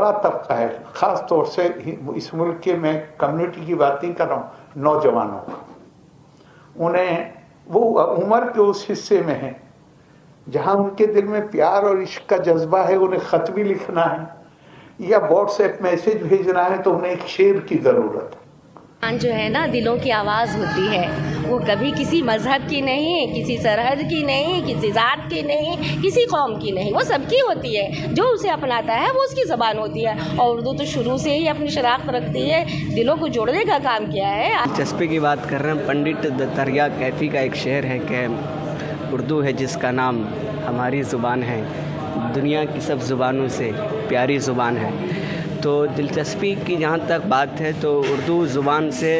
बड़ा तबका है, ख़ास तौर से इस मुल्क के, मैं कम्युनिटी की बात नहीं कर रहा हूँ, नौजवानों का। उन्हें वो उम्र के उस हिस्से में है जहाँ उनके दिल में प्यार और इश्क का जज्बा है, उन्हें ख़त भी लिखना है या व्हाट्सएप मैसेज भेजना है तो उन्हें एक शेर की ज़रूरत है। जो है ना, दिलों की आवाज़ होती है, वो कभी किसी मज़हब की नहीं, किसी सरहद की नहीं, किसी ज़ात की नहीं, किसी कौम की नहीं, वो सबकी होती है। जो उसे अपनाता है वो उसकी ज़बान होती है। और उर्दू तो शुरू से ही अपनी शनाख्त रखती है, दिलों को जोड़ने का काम किया है। दिलचस्पी की बात कर रहे हैं, पंडित दरिया कैफ़ी का एक शेर है कि उर्दू है जिसका नाम हमारी ज़ुबान है, दुनिया की सब ज़ुबानों से प्यारी ज़ुबान है। तो दिलचस्पी की जहाँ तक बात है तो उर्दू ज़ुबान से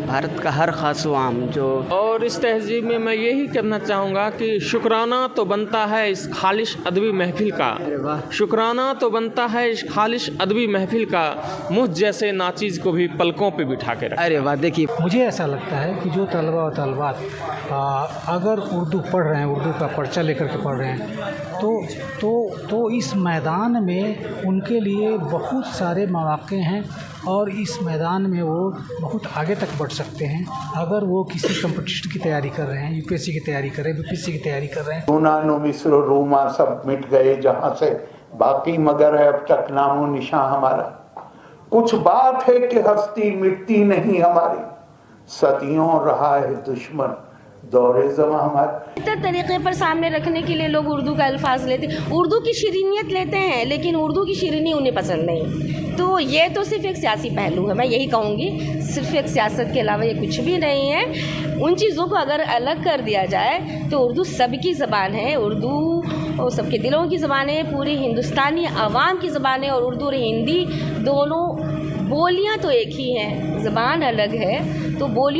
भारत का हर ख़ास व आम जो, और इस तहज़ीब में मैं यही करना चाहूँगा कि शुक्राना तो बनता है इस खालिश अदबी महफिल का, शुक्राना तो बनता है इस खालिश अदबी महफिल का, मुझ जैसे नाचीज़ को भी पलकों पे बिठा के रखा। अरे वाह। देखिए, मुझे ऐसा लगता है कि जो तलबा और तलबात अगर उर्दू पढ़ रहे हैं, उर्दू का पर्चा लेकर के पढ़ रहे हैं, तो इस मैदान में उनके लिए बहुत सारे मौक़े हैं और इस मैदान में वो बहुत आगे तक बढ़ सकते हैं। अगर वो किसी कंपटीशन की तैयारी कर रहे हैं, यूपीएससी की तैयारी कर रहे हैं, बीपीएससी की तैयारी कर रहे हैं। यूनान, मिस्र, रोमा सब मिट गए जहाँ से, बाकी मगर है अब तक नामो निशान हमारा। कुछ बात है कि हस्ती मिटती नहीं हमारी, सदियों रहा है दुश्मन दौरे ज़मां हमारे। तरीके पर सामने रखने के लिए लोग उर्दू का अल्फाज लेते, उर्दू की शीरीनियत लेते हैं, लेकिन उर्दू की शीरीनी उन्हें पसंद नहीं। तो ये तो सिर्फ एक सियासी पहलू है, मैं यही कहूँगी, सिर्फ एक सियासत के अलावा ये कुछ भी नहीं है। उन चीज़ों को अगर अलग कर दिया जाए तो उर्दू सबकी ज़बान है, उर्दू सबके दिलों की ज़बान है, पूरी हिंदुस्तानी आवाम की ज़बान है। और उर्दू और हिंदी दोनों बोलियाँ तो एक ही हैं, ज़बान अलग है, तो बोली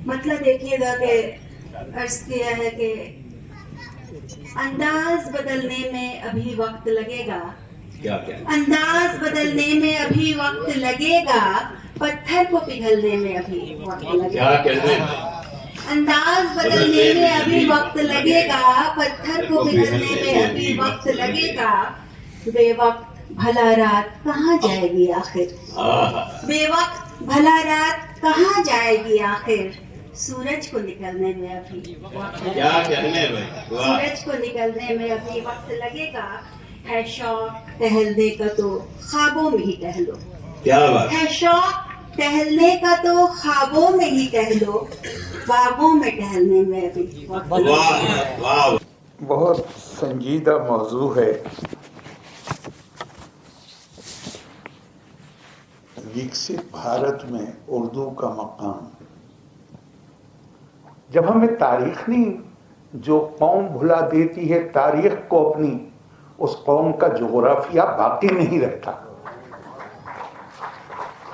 मतलब देखिएगा कि अर्ज़ किया है कि अंदाज बदलने में अभी वक्त लगेगा, अंदाज बदलने में अभी वक्त लगेगा, पत्थर को पिघलने में अभी वक्त लगेगा। अंदाज बदलने में अभी वक्त लगेगा, पत्थर को पिघलने में अभी वक्त लगेगा। बेवक्त भला रात कहाँ जाएगी आखिर, बेवक्त भला रात कहाँ जाएगी आखिर, सूरज को निकलने में अभी क्या कहने में, सूरज को निकलने में अभी वक्त लगेगा। है शौक टहलने का तो ख्वाबों में ही टहलो, क्या बात है, शौक टहलने का तो ख्वाबों में ही टहलो, बागों में टहलने में अभी वक्त। बहुत संजीदा मौजू है। विकसित भारत में उर्दू का मकाम, जब हमें तारीख नहीं, जो कौम भुला देती है तारीख को अपनी, उस कौम का जोग्राफिया बाकी नहीं रहता।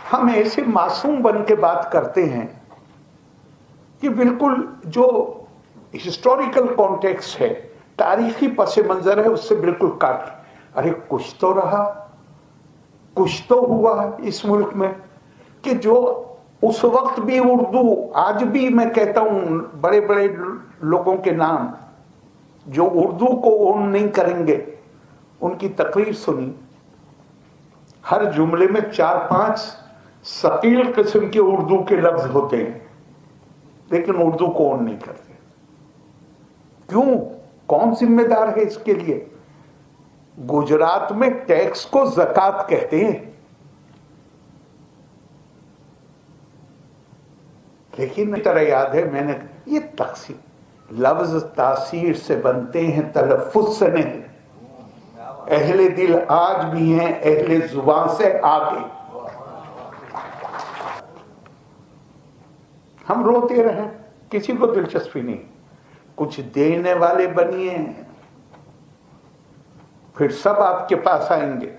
हम ऐसे मासूम बन के बात करते हैं कि बिल्कुल जो हिस्टोरिकल कॉन्टेक्स्ट है, तारीखी पस मंजर है, उससे बिल्कुल काट। अरे कुछ तो रहा, कुछ तो हुआ इस मुल्क में कि जो उस वक्त भी उर्दू, आज भी मैं कहता हूं बड़े बड़े लोगों के नाम जो उर्दू को ओन नहीं करेंगे, उनकी तकरीर सुनी, हर जुमले में 4-5 सकील किस्म के उर्दू के लफ्ज होते हैं, लेकिन उर्दू को ओन नहीं करते। क्यों? कौन जिम्मेदार है इसके लिए? गुजरात में टैक्स को ज़कात कहते हैं, लेकिन तरह याद है मैंने ये तकसीम लफ्ज तासीर से बनते हैं, तलफ़ुज़ से नहीं। अहले दिल आज भी हैं अहले जुबान से आगे। हम रोते रहे, किसी को दिलचस्पी नहीं, कुछ देने वाले बनिए, फिर सब आपके पास आएंगे।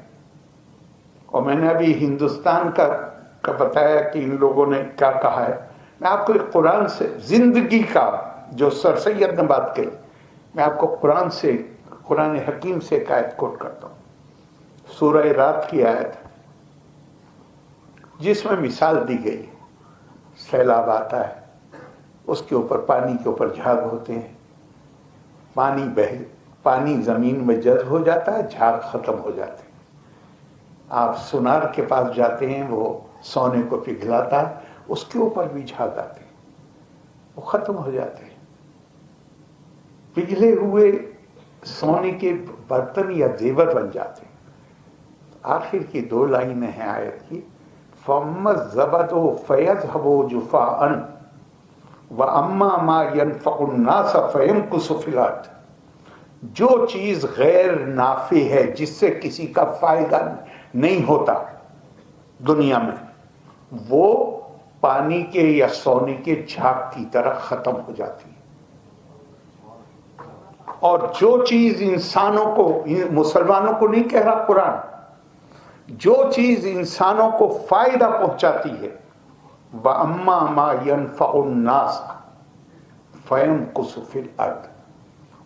और मैंने अभी हिंदुस्तान का बताया कि इन लोगों ने क्या कहा है। मैं आपको कुरान से, जिंदगी का जो सर सैयद ने बात कही, मैं आपको कुरान से, कुरान हकीम से एक आयत कोट करता हूँ, सूरह रात की आयत, जिसमें मिसाल दी गई, सैलाब आता है, उसके ऊपर, पानी के ऊपर झाग होते हैं, पानी पानी जमीन में जड़ हो जाता है, झाड़ खत्म हो जाते हैं। आप सुनार के पास जाते हैं, वो सोने को पिघलाता है, उसके ऊपर भी झाड़ आते हैं, वो खत्म हो जाते हैं। पिघले हुए सोने के बर्तन या जेवर बन जाते हैं। आखिर की 2 लाइनें हैं आयत की, फम्मज़ ज़बदो फ़यज़हबु जुफ़ाअन व अम्मा मा यनफ़उन नास फ़यमकुसु फ़िल अर्द। जो चीज गैर नाफे है, जिससे किसी का फायदा नहीं होता दुनिया में, वो पानी के या सोने के झाग की तरह खत्म हो जाती है। और जो चीज इंसानों को, मुसलमानों को नहीं कह रहा कुरान, जो चीज इंसानों को फायदा पहुंचाती है, व अम्मा मा यनफ़उन नास फ़यमकुसु फ़िल अर्द,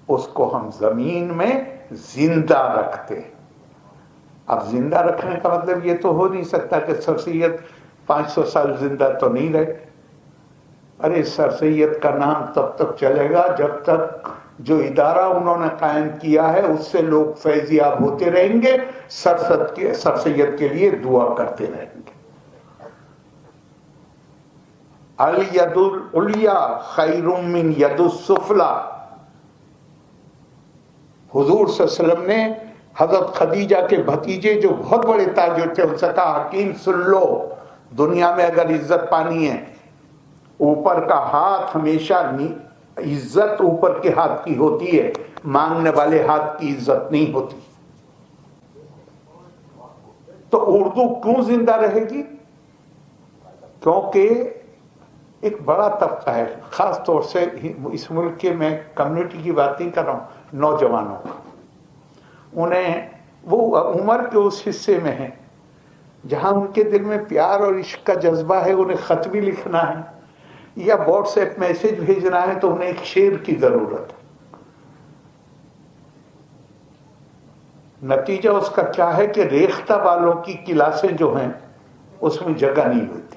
उसको हम जमीन में जिंदा रखते हैं। अब जिंदा रखने का मतलब ये तो हो नहीं सकता कि सर सैयद 500 साल जिंदा तो नहीं रहे। अरे सर सैयद का नाम तब तक चलेगा जब तक जो इदारा उन्होंने कायम किया है उससे लोग फैजियाब होते रहेंगे, सर सैयद के लिए दुआ करते रहेंगे। अल यदुल उलिया खैरुम मिन यदुस सुफला। हुजूर सल्लल्लाहु अलैहि वसल्लम ने हजरत खदीजा के भतीजे जो बहुत बड़े ताजिर थे उनसे कहा, हकीम सुन लो, दुनिया में अगर इज्जत पानी है, ऊपर का हाथ हमेशा इज्जत ऊपर के हाथ की होती है, मांगने वाले हाथ की इज्जत नहीं होती। तो उर्दू क्यों जिंदा रहेगी? क्योंकि एक बड़ा तबका है, खास तौर से इस मुल्क के, मैं कम्युनिटी की बात नहीं कर रहा हूं, नौजवानों का, उन्हें वो उम्र के उस हिस्से में है जहां उनके दिल में प्यार और इश्क का जज्बा है, उन्हें खत भी लिखना है या व्हाट्सएप मैसेज भेजना है तो उन्हें एक शेर की जरूरत है। नतीजा उसका क्या है कि रेख्ता वालों की क्लासें जो हैं उसमें जगह नहीं होती,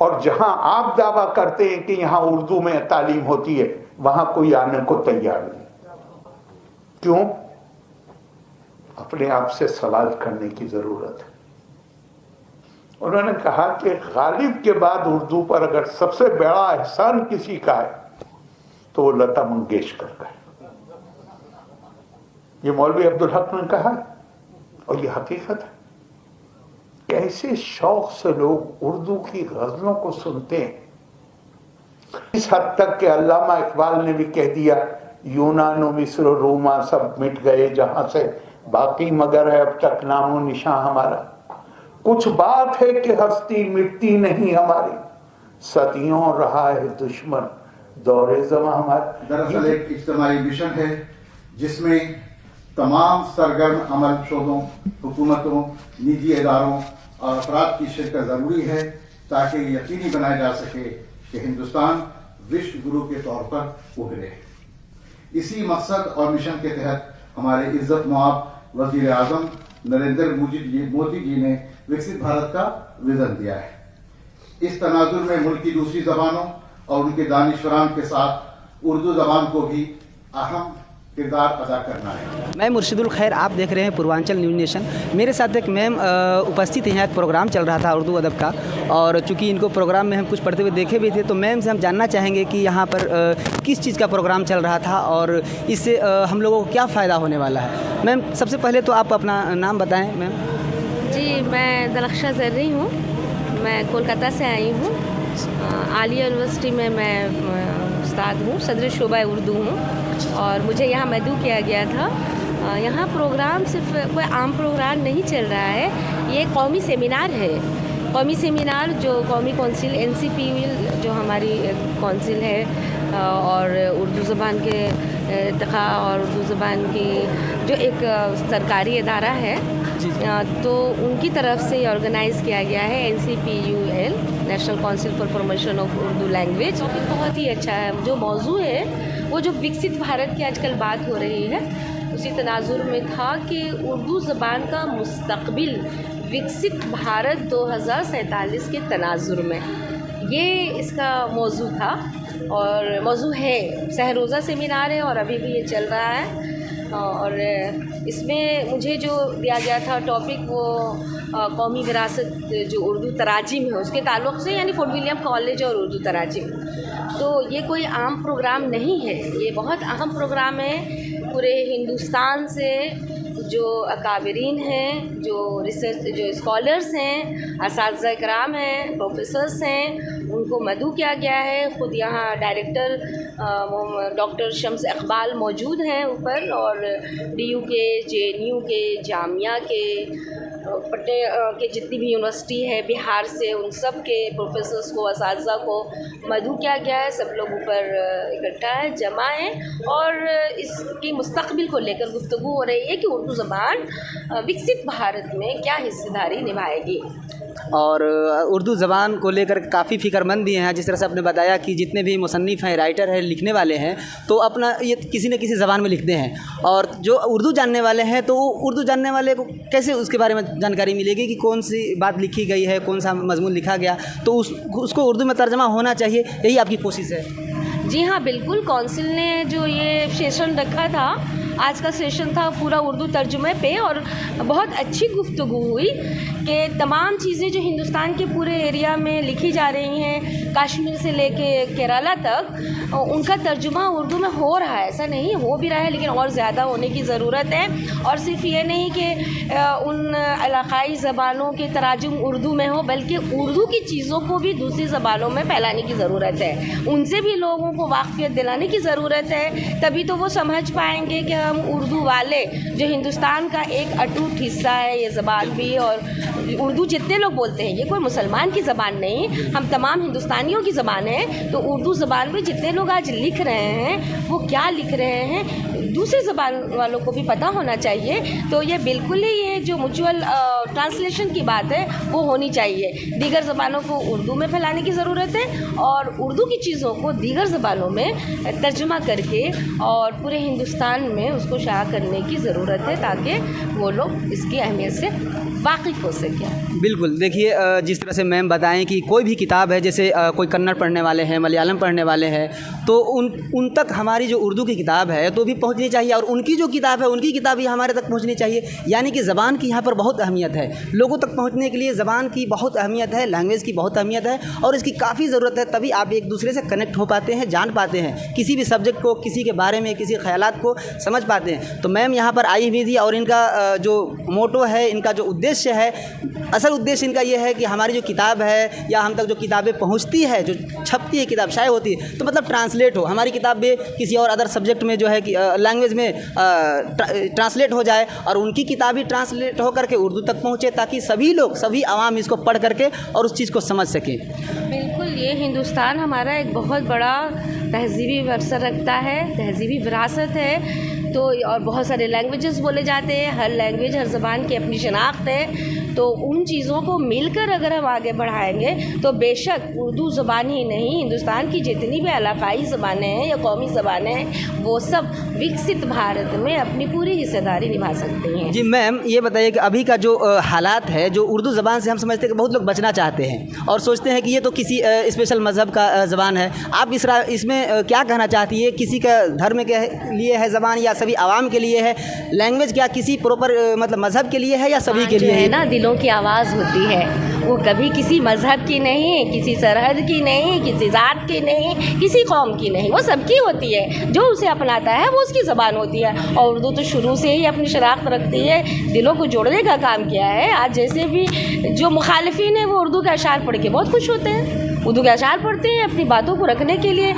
और जहां आप दावा करते हैं कि यहां उर्दू में तालीम होती है, वहां कोई आने को तैयार नहीं। क्यों? अपने आप से सवाल करने की जरूरत है। उन्होंने कहा कि गालिब के बाद उर्दू पर अगर सबसे बड़ा एहसान किसी का है तो वो लता मंगेशकर का है। ये मौलवी अब्दुल हक ने कहा है और ये हकीकत है। कैसे शौक से लोग उर्दू की गजलों को सुनते हैं, इस हद तक कि अल्लामा इकबाल ने भी कह दिया, यूनान मिस्र रोमा सब मिट गए जहां से, बाकी मगर है अब तक नामो निशान हमारा। कुछ बात है कि हस्ती मिटती नहीं हमारी, सदियों रहा है दुश्मन दौरे ज़मां हमारा। दरअसल एक इज्तिमाई मिशन है जिसमें तमाम सरगर्म अमल शोबों, हुकूमतों, निजी इदारों और अफराद की शिरकत जरूरी है ताकि यकीनी बनाया जा सके कि हिंदुस्तान विश्व गुरु के तौर पर उभरे। इसी मकसद और मिशन के तहत हमारे इज्जत मुआब वजीर आजम नरेंद्र मोदी जी ने विकसित भारत का विजन दिया है। इस तनाजुर में मुल्क की दूसरी जबानों और उनके दानिशवरान के साथ उर्दू जबान को भी अहम किरदार अदा करना है। मैं मुर्शिदुल खैर, आप देख रहे हैं पूर्वांचल न्यूज़ नेशन। मेरे साथ एक मैम उपस्थित हैं, यहाँ एक प्रोग्राम चल रहा था उर्दू अदब का, और चूंकि इनको प्रोग्राम में हम कुछ पढ़ते हुए देखे भी थे, तो मैम से हम जानना चाहेंगे कि यहाँ पर किस चीज़ का प्रोग्राम चल रहा था और इससे हम लोगों को क्या फ़ायदा होने वाला है। मैम सबसे पहले तो आप अपना नाम बताएँ। मैम जी, मैं दलख्शा ज़र्री हूँ, मैं कोलकाता से आई हूँ। आलिया यूनिवर्सिटी में मैं उस्ताद हूँ, सदर शोबा उर्दू हूँ, और मुझे यहाँ मदऊ किया गया था। यहाँ प्रोग्राम सिर्फ कोई आम प्रोग्राम नहीं चल रहा है, ये कौमी सेमिनार है। कौमी सेमिनार जो कौमी कौंसिल NCPUL जो हमारी कौंसिल है, और उर्दू ज़बान के इर्तिक़ा और उर्दू ज़बान की जो एक सरकारी इदारा है, तो उनकी तरफ से ऑर्गेनाइज़ किया गया है NCPUL, national council for promotion of Urdu language. Topic बहुत ही अच्छा है। जो मौजू है वो जो विकसित भारत की आजकल बात हो रही है, उसी तनाजुर में था कि उर्दू ज़बान का मुस्तक़बिल विकसित भारत 2047 के तनाजुर में, ये इसका मौजू था। اور موضوع ہے سحر روزہ سیمینار ہے اور ابھی بھی یہ چل رہا ہے. اور اس میں مجھے جو دیا گیا تھا ٹاپک وہ قومی وراثت جو اردو تراجم ہے اس کے تعلق سے، یعنی فورٹ ولیم کالج اور اردو تراجم. تو یہ کوئی عام پروگرام نہیں ہے، یہ بہت اہم پروگرام ہے. پورے ہندوستان سے جو اکابرین ہیں، جو ریسرچ جو اسکالرس ہیں، اساتذہ کرام ہیں، پروفیسرس ہیں، ان کو مدعو کیا گیا ہے. خود یہاں ڈائریکٹر ڈاکٹر شمس اقبال موجود ہیں اوپر، اور ڈی یو کے، جے این یو کے، جامعہ کے، پٹنہ کے جتنی بھی یونیورسٹی ہے بہار سے، ان سب کے پروفیسرس کو، اساتذہ کو مدعو کیا گیا ہے. سب لوگ اوپر اکٹھا ہے، جمع ہیں، اور اس کی مستقبل کو لے کر گفتگو ہو رہی ہے کہ اردو زبان وکست بھارت میں کیا حصہ داری نبھائے گی. اور اردو زبان کو لے کر کافی فکر مند بھی ہیں. جس طرح سے آپ نے بتایا کہ جتنے بھی مصنف ہیں، رائٹر ہیں، لکھنے والے ہیں، تو اپنا یہ کسی نہ کسی زبان میں لکھتے ہیں. اور جو اردو جاننے والے ہیں تو اردو جاننے والے کو کیسے اس کے بارے میں جانکاری ملے گی کہ کون سی بات لکھی گئی ہے، کون سا مضمون لکھا گیا، تو اس کو اردو میں ترجمہ ہونا چاہیے. یہی آپ کی کوشش ہے؟ جی ہاں، بالکل. کونسل نے جو یہ سیشن رکھا تھا، آج کا سیشن تھا پورا اردو ترجمے پہ، اور بہت اچھی گفتگو ہوئی کہ تمام چیزیں جو ہندوستان کے پورے ایریا میں لکھی جا رہی ہیں، کشمیر سے لے کے کیرالہ تک، ان کا ترجمہ اردو میں ہو رہا ہے. ایسا نہیں، ہو بھی رہا ہے، لیکن اور زیادہ ہونے کی ضرورت ہے. اور صرف یہ نہیں کہ ان علاقائی زبانوں کے تراجم اردو میں ہو، بلکہ اردو کی چیزوں کو بھی دوسری زبانوں میں پھیلانے کی ضرورت ہے. ان سے بھی لوگوں کو واقفیت دلانے کی ضرورت ہے. تبھی تو وہ سمجھ پائیں گے کہ ہم اردو والے، جو ہندوستان کا ایک اٹوٹ حصہ ہے یہ زبان بھی، اور اردو جتنے لوگ بولتے ہیں، یہ کوئی مسلمان کی زبان نہیں، ہم تمام ہندوستانیوں کی زبان ہے. تو اردو زبان میں جتنے لوگ آج لکھ رہے ہیں وہ کیا لکھ رہے ہیں دوسری زبان والوں کو بھی پتہ ہونا چاہیے. تو یہ بالکل ہی یہ جو میوچول ٹرانسلیشن کی بات ہے وہ ہونی چاہیے. دیگر زبانوں کو اردو میں پھیلانے کی ضرورت ہے، اور اردو کی چیزوں کو دیگر زبانوں میں ترجمہ کر کے اور پورے ہندوستان میں اس کو شائع کرنے کی ضرورت ہے، تاکہ وہ لوگ اس کی اہمیت سے واقف ہو سکیں. بالکل. دیکھیے، جس طرح سے میم بتائیں کہ کوئی بھی کتاب ہے، جیسے کوئی کنڑ پڑھنے والے ہیں، ملیالم پڑھنے والے ہیں، تو ان تک ہماری جو اردو کی کتاب ہے تو بھی پہنچنی چاہیے، اور ان کی جو کتاب ہے ان کی کتاب بھی ہمارے تک پہنچنی چاہیے. یعنی کہ زبان کی یہاں پر بہت اہمیت ہے. لوگوں تک پہنچنے کے لیے زبان کی بہت اہمیت ہے، لینگویج کی بہت اہمیت ہے، اور اس کی کافی ضرورت ہے. تبھی آپ ایک دوسرے سے کنیکٹ ہو پاتے ہیں، جان پاتے ہیں کسی بھی سبجیکٹ کو، کسی کے بارے میں، کسی خیالات کو سمجھ پاتے ہیں. تو میم یہاں پر آئی ہوئی تھی، اور ان کا جو موٹو ہے، ان کا جو ادیشیہ ہے، اصل ادیشیہ ان کا یہ ہے کہ ہماری جو کتاب ہے، یا ہم تک جو کتابیں پہنچتی ہے، جو چھپتی ہے کتاب، شائع ہوتی ہے، تو مطلب ٹرانسلیٹ ہو، ہماری کتاب بھی کسی اور ادر سبجیکٹ میں جو ہے لینگویج میں ٹرانسلیٹ ہو جائے، اور ان کی کتاب بھی ٹرانسلیٹ ہو کر کے اردو تک پہنچے، تاکہ سبھی لوگ، سبھی عوام اس کو پڑھ کر کے اور اس چیز کو سمجھ سکیں. بالکل. یہ ہندوستان ہمارا ایک بہت بڑا تہذیبی ورثہ رکھتا ہے، تہذیبی وراثت ہے. تو اور بہت سارے لینگویجز بولے جاتے ہیں، ہر لینگویج، ہر زبان کی اپنی شناخت ہے. تو ان چیزوں کو مل کر اگر ہم آگے بڑھائیں گے تو بے شک اردو زبان ہی نہیں، ہندوستان کی جتنی بھی علاقائی زبانیں ہیں یا قومی زبانیں ہیں، وہ سب وکست بھارت میں اپنی پوری حصہ داری نبھا سکتی ہیں. جی میم، یہ بتائیے کہ ابھی کا جو حالات ہے، جو اردو زبان سے ہم سمجھتے ہیں کہ بہت لوگ بچنا چاہتے ہیں اور سوچتے ہیں کہ یہ تو کسی اسپیشل مذہب کا زبان ہے. آپ اس میں کیا کہنا چاہتی ہے؟ کسی کا دھرم کے لیے ہے زبان، یا سبھی عوام کے لیے ہے؟ لینگویج کیا کسی پراپر مطلب مذہب کے لیے ہے یا سبھی کے لیے ہے؟ نا دلوں کی آواز ہوتی ہے، وہ کبھی کسی مذہب کی نہیں، کسی سرحد کی نہیں، کسی ذات کی نہیں، کسی قوم کی نہیں، وہ سب کی ہوتی ہے. جو اسے اپناتا ہے وہ اس کی زبان ہوتی ہے. اور اردو تو شروع سے ہی اپنی شناخت رکھتی ہے، دلوں کو جوڑنے کا کام کیا ہے. آج جیسے بھی جو مخالفین ہیں وہ اردو کے اشعار پڑھ کے بہت خوش ہوتے ہیں، اردو کے اشعار پڑھتے ہیں، اپنی باتوں کو رکھنے کے لیے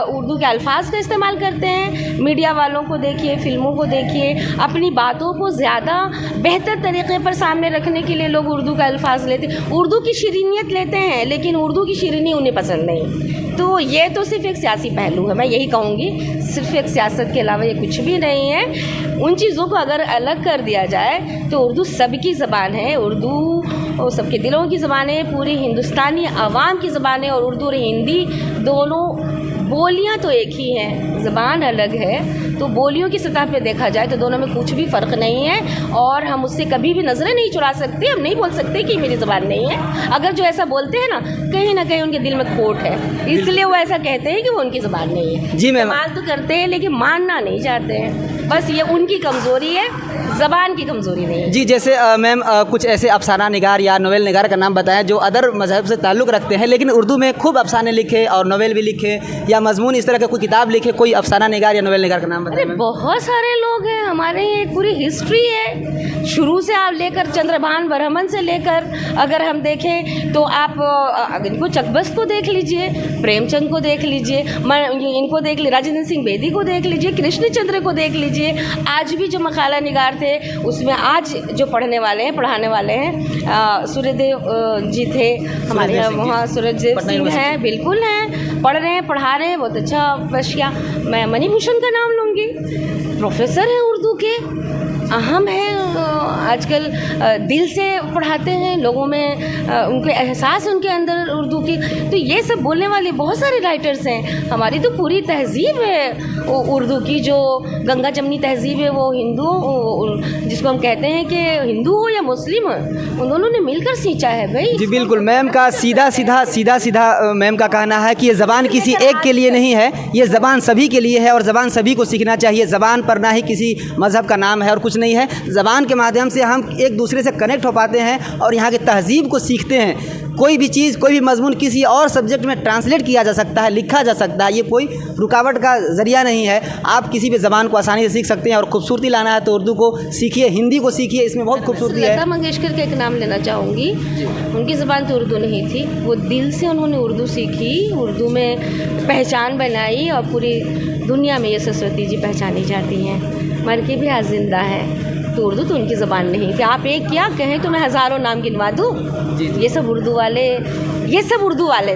اردو کے الفاظ کا استعمال کرتے ہیں. میڈیا والوں کو دیکھیے، فلموں کو دیکھیے، اپنی باتوں کو زیادہ بہتر طریقے پر سامنے رکھنے کے لیے لوگ اردو کا الفاظ لیتے ہیں، اردو کی شیرینیت لیتے ہیں، لیکن اردو کی شیرینی انہیں پسند نہیں. تو یہ تو صرف ایک سیاسی پہلو ہے، میں یہی کہوں گی، صرف ایک سیاست کے علاوہ یہ کچھ بھی نہیں ہے. ان چیزوں کو اگر الگ کر دیا جائے تو اردو سب کی زبان ہے، اردو سب کے دلوں کی زبان ہے، پوری ہندوستانی عوام کی زبان ہے. اور اردو اور ہندی دونوں बोलियां तो एक ही हैं, ज़बान अलग है, तो बोलियों की सतह पे देखा जाए तो दोनों में कुछ भी फ़र्क नहीं है और हम उससे कभी भी नज़रें नहीं चुरा सकते। हम नहीं बोल सकते कि मेरी ज़बान नहीं है। अगर जो ऐसा बोलते हैं ना कहीं उनके दिल में खोट है, इसलिए वो ऐसा कहते हैं कि वो उनकी ज़बान नहीं है। जी मैम, इस्तेमाल तो करते हैं लेकिन मानना नहीं चाहते हैं, बस ये उनकी कमज़ोरी है, ज़बान की कमज़ोरी नहीं है। जी जैसे मैम कुछ ऐसे अफसाना निगार या नोवेल निगार का नाम बताएं जो अदर मज़हब से ताल्लुक़ रखते हैं लेकिन उर्दू में खूब अफसाने लिखे और नोवेल भी लिखे या मजमून इस तरह का कोई किताब लिखे, कोई अफसाना निगार या नोवेल निगार का नाम बताएं। अरे बहुत सारे लोग हैं, हमारे ये पूरी हिस्ट्री है, शुरू से आप लेकर चंद्रभान ब्रह्मन से लेकर अगर हम देखें तो आप इनको चकबस्त को देख लीजिए, प्रेमचंद को देख लीजिए, इनको देख लीजिए, राजेंद्र सिंह बेदी को देख लीजिए, कृष्ण चंद्र को देख लीजिए। आज भी जो मकाला निगार थे उसमें आज जो पढ़ाने वाले हैं सूर्यदेव जी थे हमारे यहाँ, वहाँ सूर्यदेव सिंह हैं, बिल्कुल हैं, पढ़ रहे हैं, पढ़ा रहे हैं, बहुत अच्छा पशिया। मैं मणिभूषण का नाम लूँगी, प्रोफेसर हैं उर्दू के, अहम है, आजकल दिल से पढ़ाते हैं, लोगों में उनके एहसास है उनके अंदर उर्दू की। तो ये सब बोलने वाले बहुत सारे राइटर्स हैं। हमारी तो पूरी तहज़ीब है उर्दू की, जो गंगा जमनी तहज़ीब है, वो हिंदू जिसको हम कहते हैं कि हिंदू हो या मुस्लिम हो, उन दोनों ने मिलकर सींचा है भाई। जी बिल्कुल, मैम का सीधा मैम का कहना है कि ये ज़बान किसी एक के लिए नहीं है, ये ज़बान सभी के लिए है और ज़बान सभी को सीखना चाहिए। ज़बान पर ना ही किसी मज़हब का नाम है और कुछ नहीं है, ज़बान के माध्यम से हम एक दूसरे से कनेक्ट हो पाते हैं और यहाँ की तहज़ीब को सीखते हैं। कोई भी चीज़, कोई भी मजमून किसी और सब्जेक्ट में ट्रांसलेट किया जा सकता है, लिखा जा सकता है, ये कोई रुकावट का ज़रिया नहीं है। आप किसी भी ज़बान को आसानी से सीख सकते हैं और खूबसूरती लाना है तो उर्दू को सीखिए, हिंदी को सीखिए, इसमें बहुत खूबसूरती है। लता मंगेशकर का एक नाम लेना चाहूँगी, उनकी ज़बान तो उर्दू नहीं थी, वो दिल से उन्होंने उर्दू सीखी, उर्दू में पहचान बनाई और पूरी दुनिया में ये सरस्वती जी पहचानी जाती हैं, मर के भी आज जिंदा है। तो उर्दू तो उनकी ज़बान नहीं थी। आप एक क्या कहें तो मैं हज़ारों नाम गिनवा दूँ। ये सब उर्दू वाले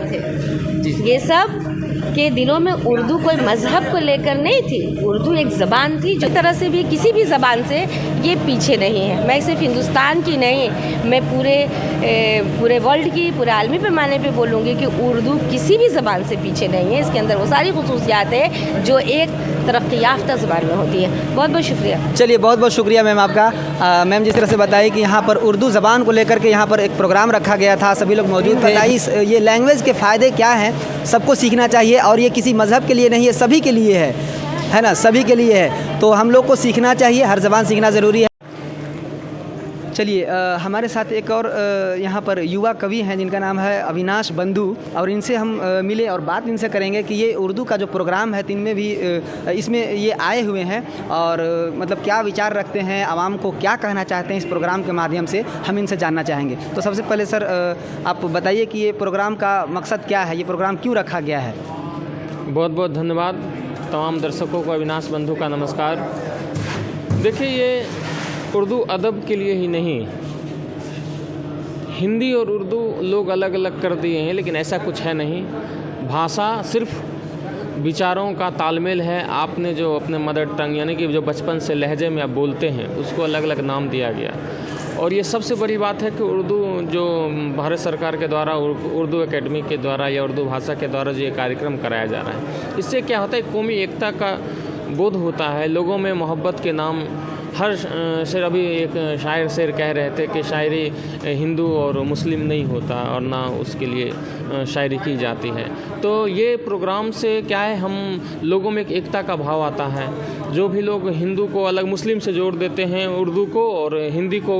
थे। ये सब के दिलों में उर्दू कोई मज़हब को लेकर नहीं थी, उर्दू एक ज़बान थी। जो तरह से भी किसी भी ज़बान से ये पीछे नहीं है। मैं सिर्फ हिंदुस्तान की नहीं, मैं पूरे वर्ल्ड की, पूरे आलमी पैमाने पे बोलूँगी कि उर्दू किसी भी ज़बान से पीछे नहीं है। इसके अंदर वो सारी खुसूसियात है जो एक तरक्की याफ्ता ज़बान में होती है। बहुत बहुत शुक्रिया। चलिए, बहुत बहुत शुक्रिया मैम आपका। मैम जिस तरह से बताइए कि यहाँ पर उर्दू ज़बान को लेकर के यहाँ पर एक प्रोग्राम रखा गया था, सभी लोग मौजूद थे। बताइए ये लैंग्वेज के फ़ायदे क्या हैं? सबको सीखना चाहिए और ये किसी मज़हब के लिए नहीं है, सभी के लिए है ना, सभी के लिए है। तो हम लोग को सीखना चाहिए, हर ज़बान सीखना ज़रूरी है। चलिए, हमारे साथ एक और यहाँ पर युवा कवि हैं जिनका नाम है अविनाश बंधु, और इनसे हम मिले और बात इनसे करेंगे कि ये उर्दू का जो प्रोग्राम है इनमें भी इसमें ये आए हुए हैं और मतलब क्या विचार रखते हैं, आवाम को क्या कहना चाहते हैं इस प्रोग्राम के माध्यम से, हम इनसे जानना चाहेंगे। तो सबसे पहले सर आप बताइए कि ये प्रोग्राम का मकसद क्या है, ये प्रोग्राम क्यों रखा गया है? बहुत बहुत धन्यवाद तमाम दर्शकों को। अविनाश बंधु का नमस्कार। देखिए, ये उर्दू अदब के लिए ही नहीं, हिंदी और उर्दू लोग अलग अलग कर दिए हैं, लेकिन ऐसा कुछ है नहीं। भाषा सिर्फ विचारों का तालमेल है। आपने जो अपने मदर टंग यानी कि जो बचपन से लहजे में आप बोलते हैं उसको अलग अलग नाम दिया गया। और ये सबसे बड़ी बात है कि उर्दू जो भारत सरकार के द्वारा उर्दू एकेडमी के द्वारा या उर्दू भाषा के द्वारा जो ये कार्यक्रम कराया जा रहा है, इससे क्या होता है, कौमी एकता का बोध होता है, लोगों में मोहब्बत के नाम। हर शेर, अभी एक शायर शेर कह रहे थे कि शायरी हिंदू और मुस्लिम नहीं होता और ना उसके लिए शायरी की जाती है। तो ये प्रोग्राम से क्या है, हम लोगों में एक एकता का भाव आता है। जो भी लोग हिंदू को अलग मुस्लिम से जोड़ देते हैं उर्दू को, और हिंदी को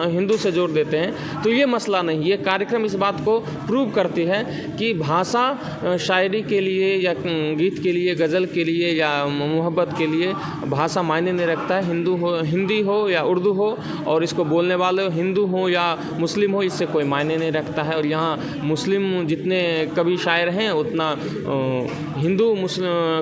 हिंदू से जोड़ देते हैं, तो ये मसला नहीं। ये कार्यक्रम इस बात को प्रूव करती है कि भाषा शायरी के लिए या गीत के लिए, गज़ल के लिए या मोहब्बत के लिए भाषा मायने नहीं रखता है। हिंदी हो या उर्दू हो, और इसको बोलने वाले हिंदू हो या मुस्लिम हो, इससे कोई मायने नहीं रखता है। और यहाँ मुस्लिम जितने कवि शायर हैं उतना हिंदू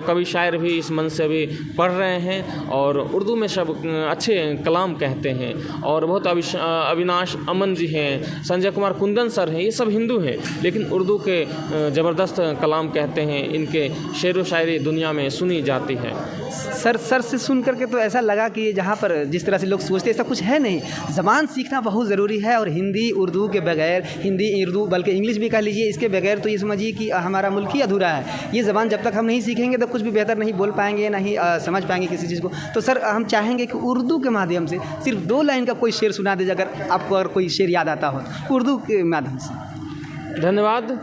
कवि शायर भी इस मंच से भी पढ़ रहे हैं और उर्दू में सब अच्छे कलाम कहते हैं। और बहुत अविनाश अमन जी हैं, संजय कुमार कुंदन सर हैं, ये सब हिंदू हैं लेकिन उर्दू के ज़बरदस्त कलाम कहते हैं। इनके शेर व शायरी दुनिया में सुनी जाती है। सर से सुन करके तो ऐसा लगा कि जहाँ पर जिस तरह से लोग सोचते हैं ऐसा कुछ है नहीं। ज़बान सीखना बहुत ज़रूरी है और हिंदी उर्दू के बगैर, हिंदी उर्दू बल्कि इंग्लिश भी कह लीजिए, इसके बगैर तो ये समझिए कि हमारा मुल्क ही अधूरा है। ये ज़बान जब तक हम नहीं सीखेंगे तो कुछ भी बेहतर नहीं बोल पाएंगे, नहीं समझ पाएंगे किसी चीज़ को। तो सर हम चाहेंगे कि उर्दू के माध्यम से सिर्फ 2 लाइन का कोई शेर सुना दीजिए, अगर आपको अगर कोई शेर याद आता हो उर्दू के माध्यम से। धन्यवाद।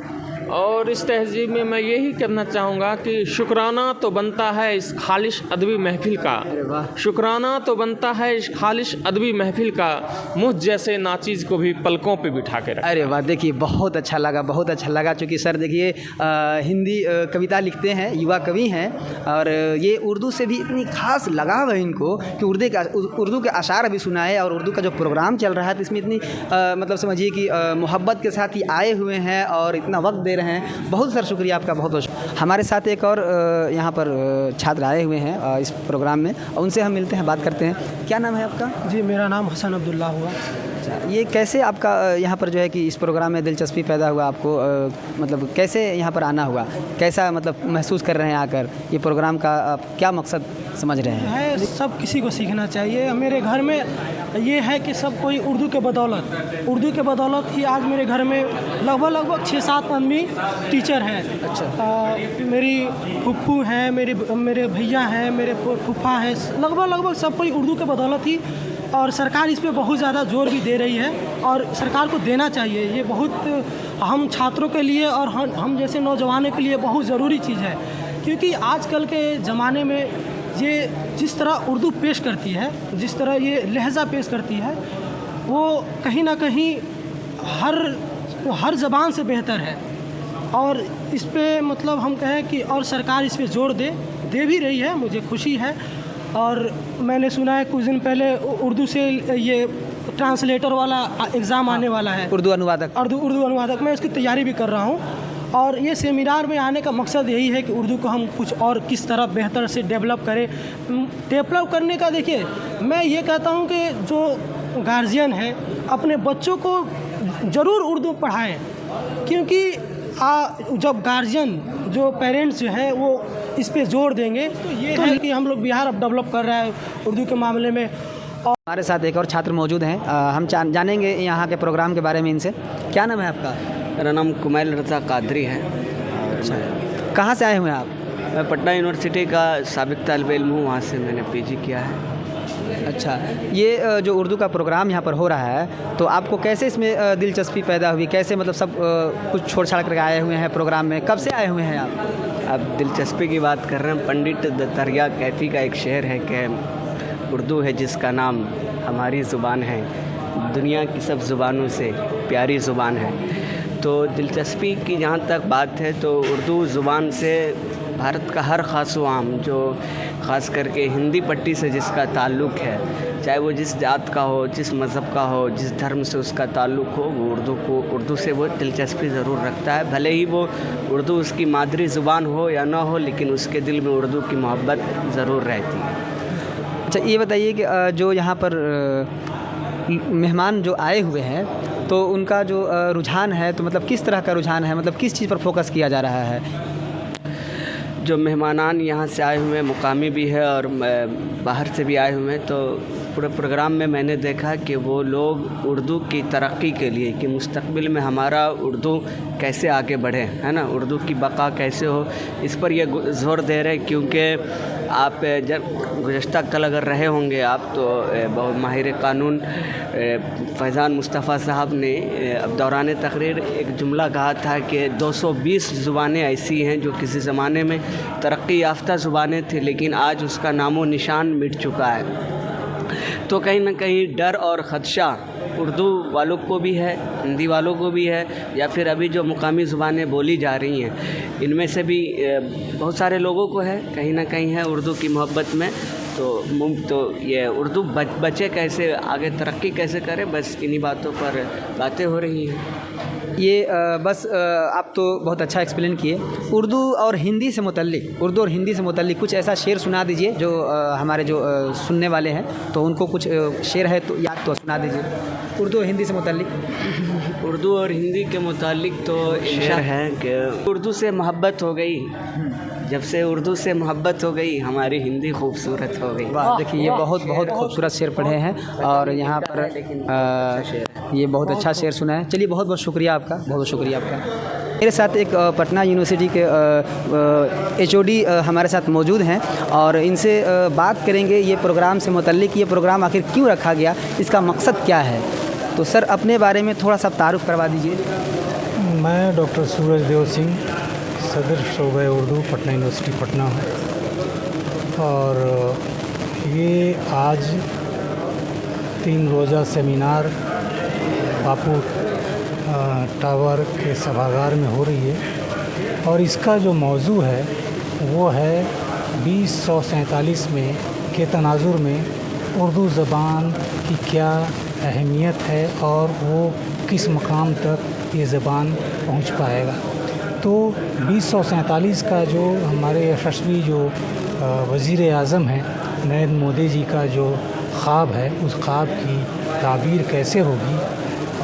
और इस तहजीब में मैं यही कहना चाहूँगा कि शुक्राना तो बनता है इस खालिश अदबी महफिल का, शुक्राना तो बनता है इस खालिश अदबी महफिल का, मुझ जैसे नाचीज़ को भी पलकों पे बिठा के रखा। अरे वाह, देखिए बहुत अच्छा लगा, बहुत अच्छा लगा। चूँकि सर देखिए हिंदी कविता लिखते हैं, युवा कवि हैं, और ये उर्दू से भी इतनी खास लगाव है इनको कि उर्दू के अशार भी सुनाए, और उर्दू का जो प्रोग्राम चल रहा है तो इसमें इतनी मतलब समझिए कि मोहब्बत के साथ ही आए हुए हैं और इतना वक्त दे रहे हैं। बहुत सर शुक्रिया आपका, बहुत बहुत। हमारे साथ एक और यहाँ पर छात्र आए हुए हैं इस प्रोग्राम में, और उनसे हम मिलते हैं, बात करते हैं। क्या नाम है आपका? जी, मेरा नाम हसन अब्दुल्ला हुआ। अच्छा, ये कैसे आपका यहाँ पर जो है कि इस प्रोग्राम में दिलचस्पी पैदा हुआ आपको, मतलब कैसे यहाँ पर आना हुआ, कैसा मतलब महसूस कर रहे हैं आकर? ये प्रोग्राम का आप क्या मकसद समझ रहे हैं? सब किसी को सीखना चाहिए। मेरे घर में ये है कि सब कोई उर्दू के बदौलत ही आज मेरे घर में लगभग 6-7 आदमी टीचर हैं। अच्छा। मेरी फुफ्फू हैं, मेरे भैया हैं, मेरे फूफा हैं, लगभग सब कोई उर्दू के बदौलत ही। और सरकार इस पे बहुत ज़्यादा जोर भी दे रही है और सरकार को देना चाहिए। ये बहुत हम छात्रों के लिए और हम जैसे नौजवानों के लिए बहुत ज़रूरी चीज़ है, क्योंकि आजकल के ज़माने में ये जिस तरह उर्दू पेश करती है, जिस तरह ये लहजा पेश करती है, वो कहीं ना कहीं हर ज़बान से बेहतर है। और इस पे मतलब हम कहें कि और सरकार इस पे जोर दे भी रही है, मुझे खुशी है। और मैंने सुना है कुछ दिन पहले उर्दू से ये ट्रांसलेटर वाला एग्ज़ाम आने वाला है, उर्दू अनुवादक। मैं उसकी तैयारी भी कर रहा हूँ। और ये सेमिनार में आने का मकसद यही है कि उर्दू को हम कुछ और किस तरह बेहतर से डेवलप करें। डेवलप करने का देखिए, मैं ये कहता हूँ कि जो गार्जियन है अपने बच्चों को ज़रूर उर्दू पढ़ाएं, क्योंकि जब गार्जियन जो पेरेंट्स जो हैं वो इस पे जोर देंगे तो ये है कि हम लोग बिहार अब डेवलप कर रहा है उर्दू के मामले में। और हमारे साथ एक और छात्र मौजूद हैं, हम जानेंगे यहाँ के प्रोग्राम के बारे में इनसे। क्या नाम है आपका? मेरा नाम कुमैल रज़ा कादरी है। अच्छा, कहाँ से आए हुए हैं आप? मैं पटना यूनिवर्सिटी का साबिक तालिब इल्म हूँ, वहाँ से मैंने पीजी किया है। अच्छा, ये जो उर्दू का प्रोग्राम यहाँ पर हो रहा है तो आपको कैसे इसमें दिलचस्पी पैदा हुई? कैसे मतलब सब कुछ छोड़ छाड़ कर आए हुए हैं प्रोग्राम में? कब से आए हुए हैं आप? अब दिलचस्पी की बात कर रहे हैं, पंडित दरिया कैफ़ी का एक शेर है कि उर्दू है जिसका नाम हमारी ज़ुबान है, दुनिया की सब ज़ुबानों से प्यारी ज़ुबान है। तो दिलचस्पी की जहाँ तक बात है तो उर्दू ज़ुबान से भारत का हर ख़ास व आम, जो ख़ास करके हिंदी पट्टी से जिसका ताल्लुक़ है, चाहे वो जिस जात का हो, जिस मज़हब का हो, जिस धर्म से उसका ताल्लुक़ हो, वो उर्दू से वो दिलचस्पी ज़रूर रखता है। भले ही वो उर्दू उसकी मादरी ज़ुबान हो या ना हो, लेकिन उसके दिल में उर्दू की मोहब्बत ज़रूर रहती है। अच्छा, ये बताइए कि जो यहाँ पर मेहमान जो आए हुए हैं तो उनका जो रुझान है तो मतलब किस तरह का रुझान है, मतलब किस चीज़ पर फोकस किया जा रहा है? जो मेहमानान यहाँ से आए हुए हैं, मुकामी भी है और बाहर से भी आए हुए हैं, तो पूरे प्रोग्राम में मैंने देखा कि वो लोग उर्दू की तरक्की के लिए, कि मुस्तक़बिल में हमारा उर्दू कैसे आगे बढ़े, है ना, उर्दू की बका कैसे हो, इस पर ये ज़ोर दे रहे। क्योंकि आप जब गुज़श्ता कल अगर रहे होंगे आप, तो बहुत माहिर क़ानून फैज़ान मुस्तफ़ा साहब ने अब दौरान तकरीर एक जुमला कहा था कि 220 ज़ुबानें ऐसी हैं जो किसी ज़माने में तरक्की याफ्ता ज़ुबानें थी, लेकिन आज उसका नामो निशान मिट चुका है। तो कहीं ना कहीं डर और ख़दशा उर्दू वालों को भी है, हिंदी वालों को भी है, या फिर अभी जो मुकामी ज़ुबानें बोली जा रही हैं इनमें से भी बहुत सारे लोगों को है, कहीं ना कहीं है उर्दू की मोहब्बत में। तो ये उर्दू बचे कैसे, आगे तरक्की कैसे करे, बस इन्हीं बातों पर बातें हो रही हैं। ये बस आप तो बहुत अच्छा एक्सप्लेन किए। उर्दू और हिंदी से मुतल्लिक कुछ ऐसा शेर सुना दीजिए जो हमारे जो सुनने वाले हैं तो उनको कुछ शेर है तो याद तो सुना दीजिए, उर्दू और हिंदी से मुतल्लिक। उर्दू और हिंदी के मुतालिक तो शेर है कि उर्दू से मोहब्बत हो गई, जब से उर्दू से मोहब्बत हो गई हमारी हिंदी खूबसूरत हो गई। वाह, देखिए ये बहुत बहुत खूबसूरत शेर पढ़े हैं और यहाँ पर ये बहुत अच्छा शेर सुना है। चलिए बहुत बहुत शुक्रिया आपका, बहुत बहुत शुक्रिया आपका। मेरे साथ एक पटना यूनिवर्सिटी के HOD हमारे साथ मौजूद हैं और इनसे बात करेंगे ये प्रोग्राम से मुतल्लिक, ये प्रोग्राम आखिर क्यों रखा गया, इसका मकसद क्या है। तो सर अपने बारे में थोड़ा सा तारुफ करवा दीजिए। मैं डॉक्टर सूरज देव सिंह, सदर शोबे उर्दू, पटना यूनिवर्सिटी पटना हूँ। और ये आज 3 रोज़ा सेमिनार बापू टावर के सभागार में हो रही है और इसका जो मौजू है वो है 2047 में के तनाजुर में उर्दू ज़बान की क्या अहमियत है और वो किस मकाम तक ये ज़बान पहुंच पाएगा। तो 2047 का जो हमारे यशस्वी जो वज़ीर आज़म हैं नरेंद्र मोदी जी का जो ख्वाब है, उस ख्वाब की ताबीर कैसे होगी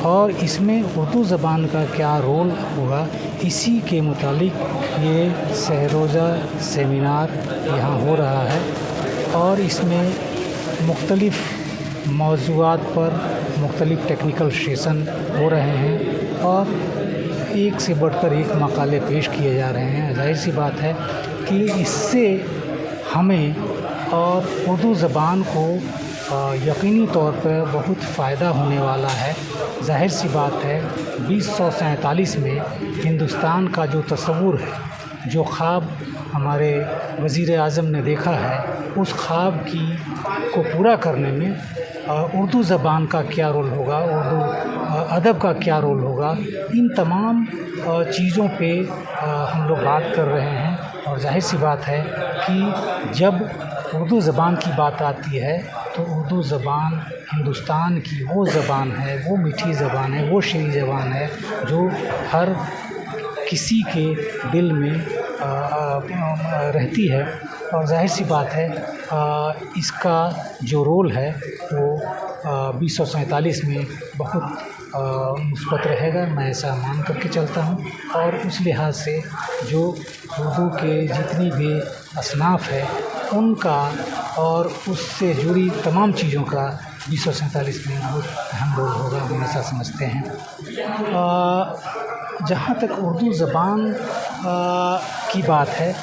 और इसमें उर्दू ज़बान का क्या रोल होगा, इसी के मुतालिक ये सहरोज़ा सेमिनार यहाँ हो रहा है। और इसमें मुख्तलिफ़ मौज़ूआत पर मुख्तलिफ़ टेक्निकल सेशन हो रहे हैं और एक से बढ़कर एक मकाले पेश किए जा रहे हैं। ज़ाहिर सी बात है कि इससे हमें और उर्दू ज़बान को यकीनी तौर पर बहुत फ़ायदा होने वाला है। ज़ाहिर सी बात है 2047 में हिंदुस्तान का जो तस्वुर है, जो ख्वाब हमारे वज़ीर आज़म ने देखा है, उस ख्वाब को पूरा करने में उर्दू ज़बान का क्या रोल होगा, उर्दू अदब का क्या रोल होगा, इन तमाम चीज़ों पे हम लोग बात कर रहे हैं। और ज़ाहिर सी बात है कि जब उर्दू ज़बान की बात आती है तो उर्दू ज़बान हिंदुस्तान की वो ज़बान है, वो मीठी ज़बान है, वो शीरी ज़बान है जो हर किसी के दिल में रहती है। और ज़ाहिर सी बात है इसका जो रोल है वो 2047 में बहुत मुस्बत रहेगा, मैं ऐसा मान करके चलता हूँ। और उस लिहाज से जो उर्दू के जितनी भी असनाफ़ है उनका और उससे जुड़ी तमाम चीज़ों का 2047 में बहुत अहम रोल होगा, हम ऐसा समझते हैं। जहाँ तक उर्दू ज़बान की बात है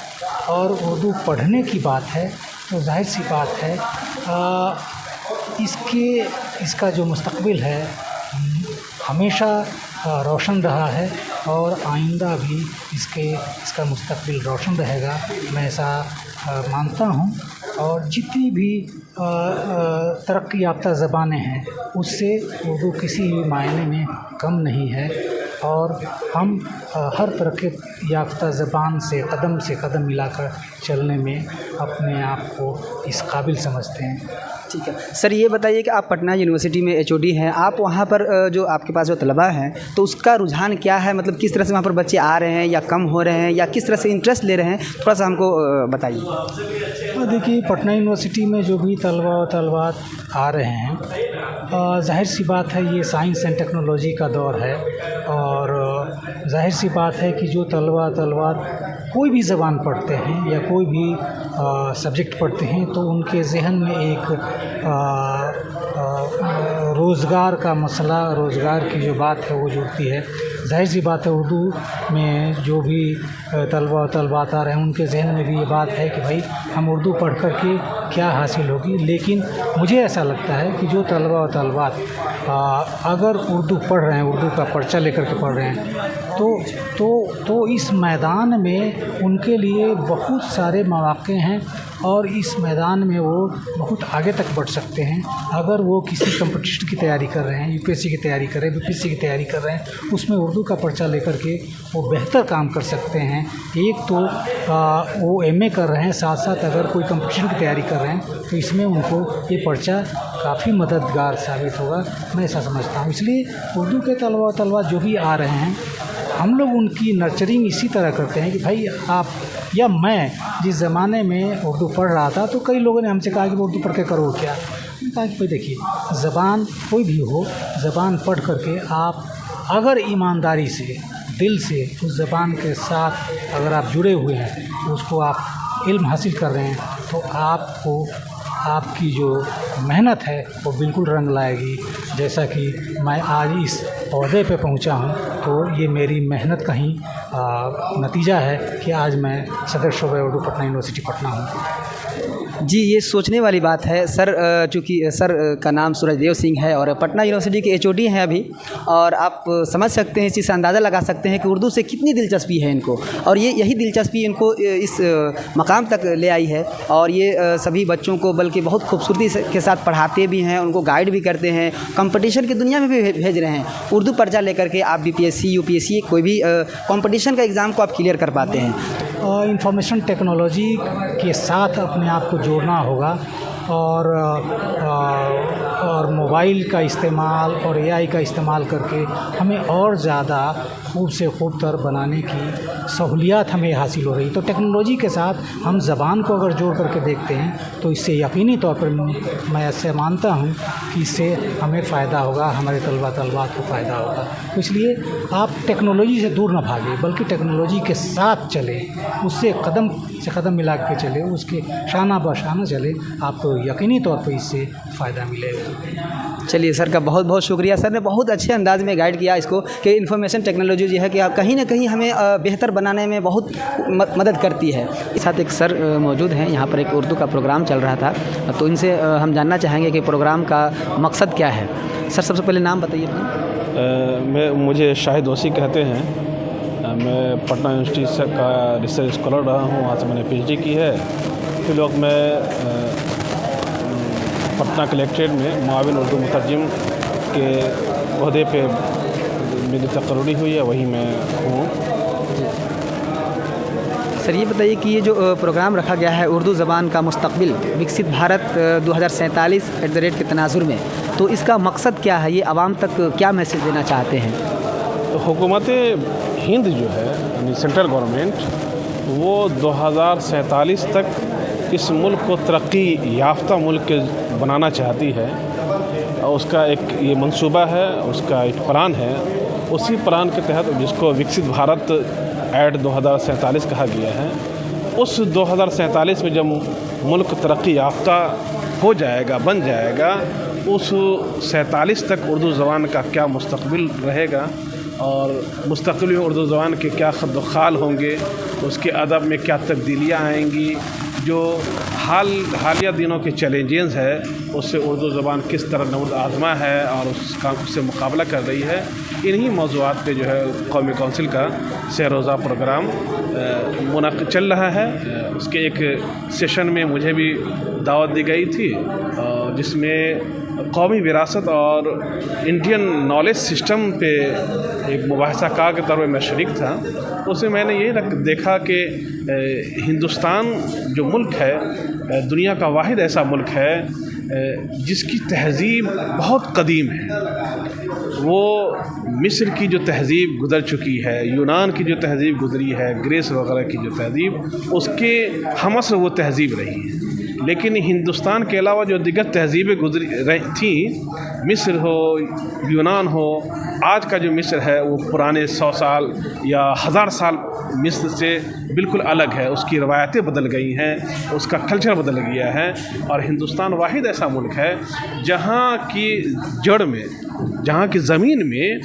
और उर्दू पढ़ने की बात है तो जाहिर सी बात है इसका जो मुस्तक़बिल है हमेशा रोशन रहा है और आइंदा भी इसका मुस्तक़बिल रोशन रहेगा, मैं ऐसा मानता हूँ। और जितनी भी तरक्की याफ्ता ज़बानें हैं उससे उर्दू किसी भी मायने में कम नहीं है और हम हर तरक्की याफ्ता ज़बान से कदम मिलाकर चलने में अपने आप को इस काबिल समझते हैं। ठीक है सर, ये बताइए कि आप पटना यूनिवर्सिटी में HOD हैं, आप वहाँ पर जो आपके पास जो तलबा हैं तो उसका रुझान क्या है, मतलब किस तरह से वहाँ पर बच्चे आ रहे हैं या कम हो रहे हैं या किस तरह से इंटरेस्ट ले रहे हैं, थोड़ा सा हमको बताइए। देखिए पटना यूनिवर्सिटी में जो भी तलबा व तलबात आ रहे हैं, ज़ाहिर सी बात है ये साइंस एंड टेक्नोलॉजी का दौर है और ज़ाहिर सी बात है कि जो तलबा तलबात कोई भी ज़बान पढ़ते हैं या कोई भी सब्जेक्ट पढ़ते हैं तो उनके जहन में एक रोज़गार का मसला, रोज़गार की जो बात है वो जुड़ती है। ज़ाहिर सी बात है उर्दू में जो भी तलबा तलबात आ रहे हैं उनके जहन में भी ये बात है कि भाई हम उर्दू पढ़ कर के क्या हासिल होगी। लेकिन मुझे ऐसा लगता है कि जो तलबा व तलबात अगर उर्दू पढ़ रहे हैं, उर्दू का पर्चा लेकर के पढ़ रहे हैं तो इस मैदान में उनके लिए बहुत सारे मौक़े हैं और इस मैदान में वो बहुत आगे तक बढ़ सकते हैं। अगर वो किसी कंपटीशन की तैयारी कर रहे हैं, UPSC की तैयारी कर रहे हैं, BPSC की तैयारी कर रहे हैं, उसमें उर्दू का पर्चा लेकर के वो बेहतर काम कर सकते हैं। एक तो वो MA कर रहे हैं, साथ साथ अगर कोई कंपटीशन की तैयारी कर रहे हैं तो इसमें उनको ये पर्चा काफ़ी मददगार साबित होगा, मैं ऐसा समझता हूँ। इसलिए उर्दू के तलबा जो भी आ रहे हैं हम लोग उनकी नर्चरिंग इसी तरह करते हैं कि भाई आप या मैं जिस ज़माने में उर्दू पढ़ रहा था तो कई लोगों ने हमसे कहा कि उर्दू पढ़ के करो क्या। कहा कि भाई देखिए ज़बान कोई भी हो, ज़बान पढ़ करके आप अगर ईमानदारी से दिल से उस ज़बान के साथ अगर आप जुड़े हुए हैं, उसको आप इल्म हासिल कर रहे हैं, तो आपको आपकी जो मेहनत है वो बिल्कुल रंग लाएगी। जैसा कि मैं आज इस ओहदे पे पहुंचा हूं, तो ये मेरी मेहनत का ही नतीजा है कि आज मैं सदर शोबा उर्दू पटना यूनिवर्सिटी पटना हूं। जी, ये सोचने वाली बात है सर। चूँकि सर का नाम सूरजदेव सिंह है और पटना यूनिवर्सिटी के HOD हैं अभी, और आप समझ सकते हैं, इस चीज़ से अंदाज़ा लगा सकते हैं कि उर्दू से कितनी दिलचस्पी है इनको, और यही दिलचस्पी इनको इस मकाम तक ले आई है। और ये सभी बच्चों को बल्कि बहुत खूबसूरती के साथ पढ़ाते भी हैं, उनको गाइड भी करते हैं, कंपटीशन की दुनिया में भी भेज रहे हैं। उर्दू पर्चा लेकर के आप BPSC UPSC कोई भी कंपटीशन का एग्ज़ाम को आप क्लियर कर पाते हैं। इंफॉर्मेशन टेक्नोलॉजी के साथ अपने आप को जोड़ना होगा, और मोबाइल का इस्तेमाल और AI का इस्तेमाल करके हमें और ज़्यादा खूब से खूब तर बनाने की सहूलियत हमें हासिल हो रही। तो टेक्नोलॉजी के साथ हम ज़बान को अगर जोड़ करके देखते हैं, तो इससे यकीनी तौर पर मैं ऐसे मानता हूँ कि इससे हमें फ़ायदा होगा, हमारे तलबात को फ़ायदा होगा। तो इसलिए आप टेक्नोलॉजी से दूर ना भागें, बल्कि टेक्नोलॉजी के साथ चलें, उससे कदम से कदम मिला के चले, उसके शाना बशाना चले, आपको यकीनी तौर पर इससे फ़ायदा मिलेगा। चलिए, सर का बहुत बहुत शुक्रिया। सर ने बहुत अच्छे अंदाज में गाइड किया इसको कि इन्फॉर्मेशन टेक्नोलॉजी जो है कि कहीं ना कहीं हमें बेहतर बनाने में बहुत मदद करती है। इस साथ एक सर मौजूद हैं, यहाँ पर एक उर्दू का प्रोग्राम चल रहा था, तो इनसे हम जानना चाहेंगे कि प्रोग्राम का मकसद क्या है। सर, सबसे पहले नाम बताइए। मुझे शाहिद वसी कहते हैं। मैं पटना यूनिवर्सिटी से का रिसर्च स्कॉलर रहा हूँ, वहाँ से मैंने PhD की है। फिर वक्त मैं पटना कलेक्ट्रेट में मुआविन उर्दू मुतरजिम के ओहदे पे मेरी तकर्री हुई है, वही मैं हूँ। सर, ये बताइए कि ये जो प्रोग्राम रखा गया है उर्दू ज़बान का मुस्तकबिल विकसित भारत 2047 @ के तनाजुर में, तो इसका मकसद क्या है? ये आवाम तक क्या मैसेज देना चाहते हैं? हुकूमत हिंद जो है, यानी सेंट्रल गवर्नमेंट, वो 2047 तक इस मुल्क को तरक्की याफ्ता मुल्क बनाना चाहती है। उसका एक ये मंसूबा है, उसका एक प्लान है। उसी प्लान के तहत, जिसको विकसित भारत ऐड 2047 कहा गया है, उस 2047 में जब मुल्क तरक्की याफ्ता हो जाएगा, बन जाएगा, उस 47 तक उर्दू ज़बान का क्या मुस्तकबिल रहेगा और मुस्तकबिल में उर्दू ज़बान के क्या खद खाल होंगे, उसके अदब में क्या तब्दीलियाँ आएंगी, जो हालिया दिनों के चैलेंजेस है उससे उर्दू ज़बान किस तरह नमूद आज़मा है और उससे मुकाबला कर रही है। इन्हीं मौज़ूआत पे जो है कौमी कौंसिल का रोज़ा प्रोग्राम मुनाक़िद चल रहा है। उसके एक सेशन में मुझे भी दावत दी गई थी, जिसमें कौमी विरासत और इंडियन नॉलेज सिस्टम पे एक मुबाहसा कार के तौर पर मैं शरीक था। उसमें मैंने ये देखा कि हिंदुस्तान जो मुल्क है, दुनिया का वाहिद ऐसा मुल्क है जिसकी तहज़ीब बहुत कदीम है। वो मिस्र की जो तहज़ीब गुज़र चुकी है, यूनान की जो तहज़ीब गुज़री है, ग्रीस वगैरह की जो तहज़ीब, उसके हमअसर वो तहज़ीब रही है। लेकिन हिंदुस्तान के अलावा जो दिगर तहज़ीबें गुजरी रही थी, मिस्र हो, यूनान हो, आज का जो मिस्र है वो पुराने 100 साल या 1000 साल मिस्र से बिल्कुल अलग है। उसकी रवायतें बदल गई हैं, उसका कल्चर बदल गया है। और हिंदुस्तान वाहिद ऐसा मुल्क है जहाँ की जड़ में, जहाँ की ज़मीन में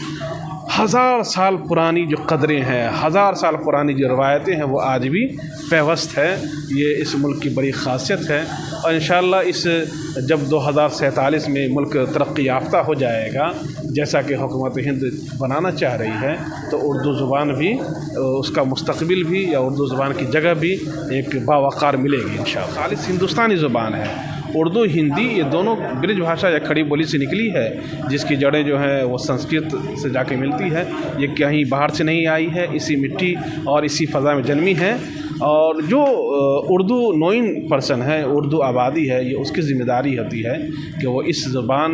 1000 साल पुरानी जो कदरें हैं, 1000 साल पुरानी जो रवायतें हैं, वो आज भी पेवस्त है। ये इस मुल्क की बड़ी ख़ासियत है। और इंशाअल्लाह इस जब 2047 में मुल्क तरक्की याफ्ता हो जाएगा, जैसा कि हुकूमत हिंद बनाना चाह रही है, तो उर्दू ज़ुबान भी, उसका मुस्तकबिल भी, या उर्दू ज़ुबान की जगह भी एक बावक़ार मिलेगी इंशाअल्लाह। खालिस हिंदुस्तानी ज़ुबान है। उर्दू हिंदी ये दोनों ब्रिज भाषा या खड़ी बोली से निकली है, जिसकी जड़ें जो हैं वो संस्कृत से जाके मिलती है। ये कहीं बाहर से नहीं आई है, इसी मिट्टी और इसी फ़ज़ा में जन्मी है। और जो उर्दू नोइन पर्सन है, उर्दू आबादी है, ये उसकी ज़िम्मेदारी होती है कि वो इस ज़ुबान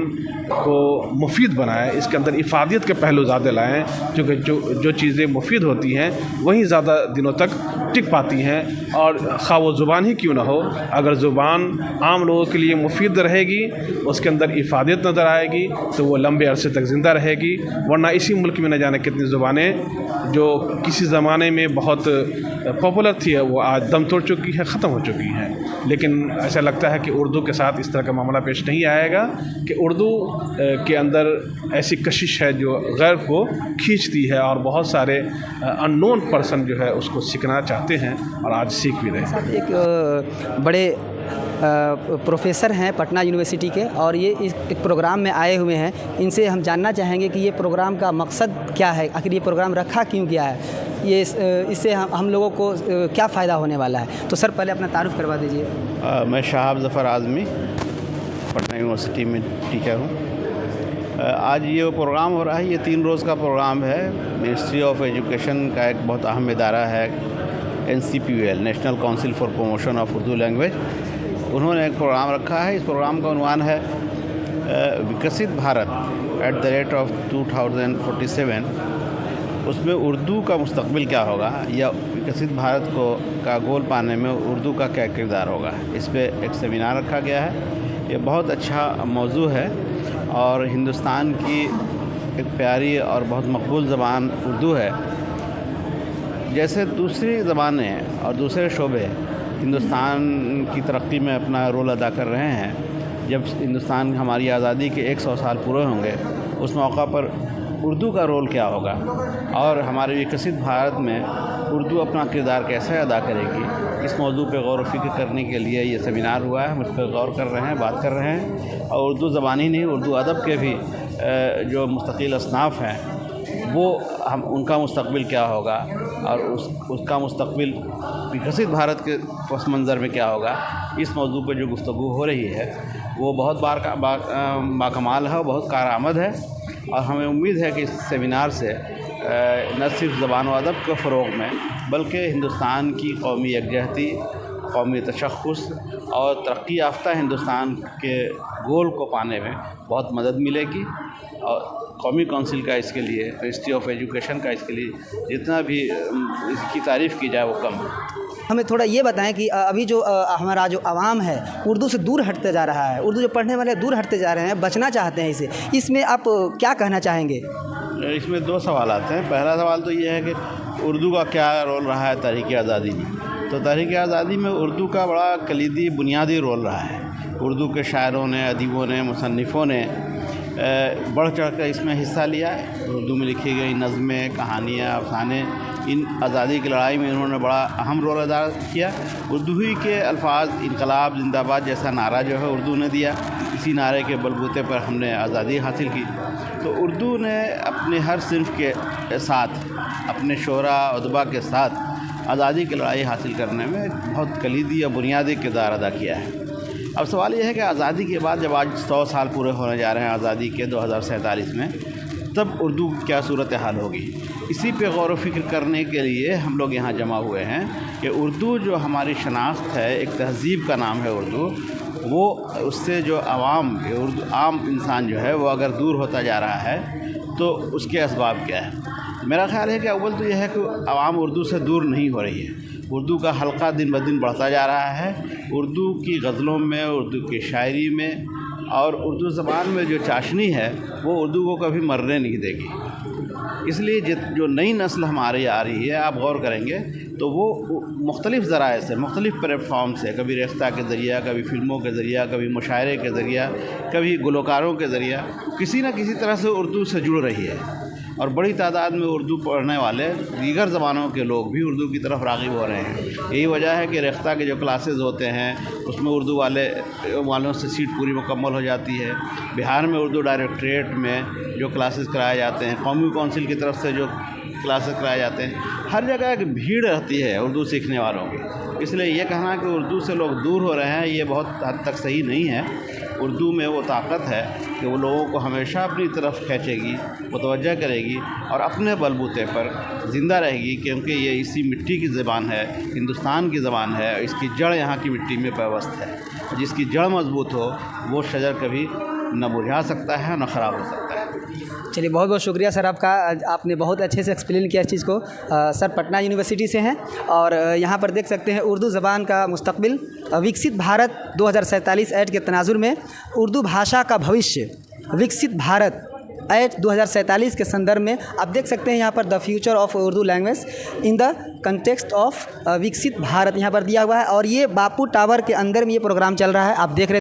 को मुफीद बनाए, इसके अंदर इफ़ादियत के पहलू ज़्यादा लाएँ, क्योंकि जो चीज़ें मुफीद होती हैं वही ज़्यादा दिनों तक ٹک پاتی ہیں، اور خواہ وہ زبان ہی کیوں نہ ہو، اگر زبان عام لوگوں کے لیے مفید رہے گی، اس کے اندر افادیت نظر آئے گی، تو وہ لمبے عرصے تک زندہ رہے گی. ورنہ اسی ملک میں نہ جانے کتنی زبانیں جو کسی زمانے میں بہت پاپولر تھی وہ آج دم توڑ چکی ہے، ختم ہو چکی ہیں. لیکن ایسا لگتا ہے کہ اردو کے ساتھ اس طرح کا معاملہ پیش نہیں آئے گا کہ اردو کے اندر ایسی کشش ہے جو غیر کو کھینچتی ہے، اور بہت سارے ان نون پرسن جو ہے اس کو سیکھنا چاہتے ہیں اور آج سیکھ بھی رہے ہیں. ایک بڑے پروفیسر ہیں پٹنہ یونیورسٹی کے، اور یہ ایک پروگرام میں آئے ہوئے ہیں. ان سے ہم جاننا چاہیں گے کہ یہ پروگرام کا مقصد کیا ہے، آخر یہ پروگرام رکھا کیوں گیا ہے، یہ اس سے ہم لوگوں کو کیا فائدہ ہونے والا ہے. تو سر پہلے اپنا تعارف کروا دیجیے. میں شہاب ظفر اعظمی پٹنہ یونیورسٹی میں ٹیچر ہوں. آج یہ پروگرام ہو رہا ہے، یہ 3 روز کا پروگرام ہے. منسٹری آف ایجوکیشن کا ایک بہت اہم ادارہ ہے NCPUL، national council for promotion of Urdu language. انہوں نے ایک پروگرام رکھا ہے. اس پروگرام کا عنوان ہے وکست بھارت @ 2047. اس میں اردو کا مستقبل کیا ہوگا، یا وکست بھارت کا گول پانے میں اردو کا کیا کردار ہوگا. اس پہ ایک سیمینار رکھا گیا ہے. یہ بہت اچھا موضوع ہے، اور ہندوستان کی ایک پیاری اور بہت مقبول زبان اردو ہے. جیسے دوسری زبانیں اور دوسرے شعبے ہندوستان کی ترقی میں اپنا رول ادا کر رہے ہیں، جب ہندوستان ہماری آزادی کے 100 سال پورے ہوں گے، اس موقع پر اردو کا رول کیا ہوگا، اور ہمارے وکست بھارت میں اردو اپنا کردار کیسے ادا کرے گی. اس موضوع پہ غور و فکر کرنے کے لیے یہ سیمینار ہوا ہے. ہم اس پہ غور کر رہے ہیں، بات کر رہے ہیں. اور اردو زبان ہی نہیں، اردو ادب کے بھی جو مستقل اصناف ہیں، وہ ان کا مستقبل کیا ہوگا، اور اس کا مستقبل وکست بھارت کے پس منظر میں کیا ہوگا. اس موضوع پہ جو گفتگو ہو رہی ہے وہ بہت باکمال ہے اور بہت کارآمد ہے. اور ہمیں امید ہے کہ اس سیمینار سے نہ صرف زبان و ادب کے فروغ میں، بلکہ ہندوستان کی قومی یکجہتی، قومی تشخص اور ترقی یافتہ ہندوستان کے گول کو پانے میں بہت مدد ملے گی. اور قومی کونسل کا اس کے لیے، منسٹری آف ایجوکیشن کا اس کے لیے جتنا بھی اس کی تعریف کی جائے وہ کم ہے. ہمیں تھوڑا یہ بتائیں کہ ابھی جو ہمارا جو عوام ہے اردو سے دور ہٹتے جا رہا ہے، اردو جو پڑھنے والے دور ہٹتے جا رہے ہیں، بچنا چاہتے ہیں اسے، اس میں آپ کیا کہنا چاہیں گے؟ اس میں 2 سوالات ہیں. پہلا سوال تو یہ ہے کہ اردو کا کیا رول رہا ہے تحریک آزادی میں. تو تحریک آزادی میں اردو کا بڑا کلیدی بنیادی رول رہا ہے. اردو کے شاعروں نے، ادیبوں نے، مصنفوں نے بڑھ چڑھ کر اس میں حصہ لیا ہے. اردو میں لکھی گئی نظمیں، کہانیاں، افسانے، ان آزادی کی لڑائی میں انہوں نے بڑا اہم رول ادا کیا. اردو ہی کے الفاظ انقلاب زندہ باد جیسا نعرہ جو ہے اردو نے دیا. اسی نعرے کے بلبوتے پر ہم نے آزادی حاصل کی. تو اردو نے اپنے ہر صنف کے ساتھ، اپنے شعراء ادبا کے ساتھ آزادی کی لڑائی حاصل کرنے میں بہت کلیدی اور بنیادی کردار ادا کیا ہے. اب سوال یہ ہے کہ آزادی کے بعد جب آج 100 سال پورے ہونے جا رہے ہیں آزادی کے 2047 میں، تب اردو کی کیا صورتحال ہوگی. اسی پہ غور و فکر کرنے کے لیے ہم لوگ یہاں جمع ہوئے ہیں کہ اردو جو ہماری شناخت ہے، ایک تہذیب کا نام ہے اردو، وہ اس سے جو عوام، عام انسان جو ہے وہ اگر دور ہوتا جا رہا ہے تو اس کے اسباب کیا ہے. میرا خیال ہے کہ اول تو یہ ہے کہ عوام اردو سے دور نہیں ہو رہی ہے. اردو کا حلقہ دن بدن بڑھتا جا رہا ہے. اردو کی غزلوں میں، اردو کی شاعری میں اور اردو زبان میں جو چاشنی ہے وہ اردو کو کبھی مرنے نہیں دے گی. اس لیے جو نئی نسل ہماری آ رہی ہے، آپ غور کریں گے تو وہ مختلف ذرائع سے، مختلف پلیٹ فارم سے، کبھی ریختہ کے ذریعہ، کبھی فلموں کے ذریعہ، کبھی مشاعرے کے ذریعہ، کبھی گلوکاروں کے ذریعہ کسی نہ کسی طرح سے اردو سے جڑ رہی ہے. اور بڑی تعداد میں اردو پڑھنے والے دیگر زبانوں کے لوگ بھی اردو کی طرف راغب ہو رہے ہیں. یہی وجہ ہے کہ ریختہ کے جو کلاسز ہوتے ہیں اس میں اردو والوں سے سیٹ پوری مکمل ہو جاتی ہے. بہار میں اردو ڈائریکٹریٹ میں جو کلاسز کرائے جاتے ہیں، قومی کونسل کی طرف سے جو کلاسز کرائے جاتے ہیں، ہر جگہ ایک بھیڑ رہتی ہے اردو سیکھنے والوں کی. اس لیے یہ کہنا کہ اردو سے لوگ دور ہو رہے ہیں، یہ بہت حد تک صحیح نہیں ہے. اردو میں وہ طاقت ہے کہ وہ لوگوں کو ہمیشہ اپنی طرف کھینچے گی، متوجہ کرے گی اور اپنے بلبوتے پر زندہ رہے گی، کیونکہ یہ اسی مٹی کی زبان ہے، ہندوستان کی زبان ہے. اس کی جڑ یہاں کی مٹی میں پیوست ہے. جس کی جڑ مضبوط ہو وہ شجر کبھی نہ مرجھا سکتا ہے نہ خراب ہو سکتا ہے. चलिए बहुत बहुत शुक्रिया सर आपका, आपने बहुत अच्छे से एक्सप्लेन किया इस चीज़ को। सर पटना यूनिवर्सिटी से हैं और यहाँ पर देख सकते हैं उर्दू ज़बान का मुस्तकबिल, विकसित भारत 2047 ऐड के तनाजुर में उर्दू भाषा का भविष्य, विकसित भारत ऐट 2047 के संदर्भ में आप देख सकते हैं यहाँ पर the future of Urdu language in the context of विकसित भारत यहाँ पर दिया हुआ है। और ये बापू टावर के अंदर में ये प्रोग्राम चल रहा है, आप देख रहे